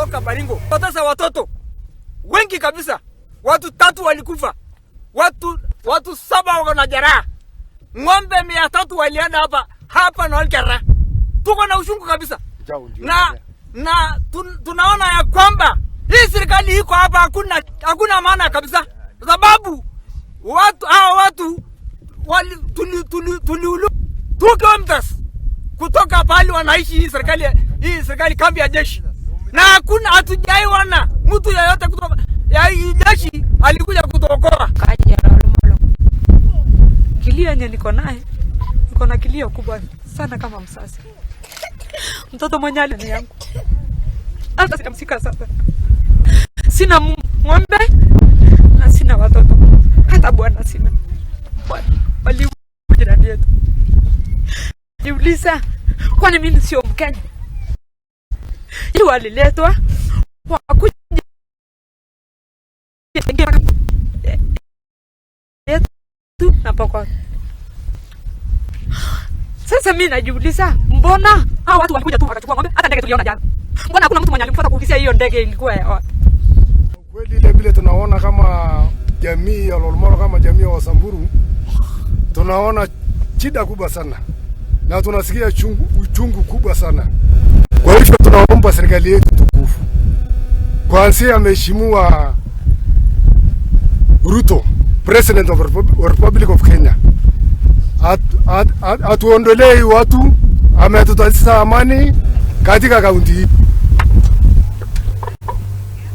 kutoka Baringo. Poteza watoto wengi kabisa. Watu 3 walikufa. Watu 7 wako na jeraha. Ng'ombe 300 walienda hapa na Olkera. Tuko na ushungu kabisa. Na tunaona ya kwamba hii serikali iko hapa hakuna maana kabisa. Sababu watu tuliulu kutoka pale wanaishi hii serikali kambi ya jeshi. Na hakuna hatujaiona mtu yeyote kutoka ya jeshi alikuja kutokoa. Kilio yenye niko na kilio kubwa sana kama msasi. Mtoto mwenye ni yangu. Hata sikamsika sasa. Sina ng'ombe na sina watoto. Hata bwana sina. Wali jirani yetu. Niuliza kwani mimi sio Mkenya? Hii waliletwa wakuja yetu na Pokot. Sasa mimi najiuliza mbona hao watu walikuja tu wakachukua ng'ombe? Hata ndege tuliona jana. Mbona hakuna mtu mwenye alimfuata kuulizia hiyo ndege ilikuwa ya wapi? Kweli ile vile tunaona kama jamii ya Ololmolo, kama jamii ya Wasamburu, tunaona shida kubwa sana na tunasikia uchungu kubwa sana. Kwa hivyo tunaomba serikali yetu tukufu, kuanzia mheshimiwa Ruto, President of Republic of Kenya, atuondolee watu ametutatisha amani katika kaunti hii.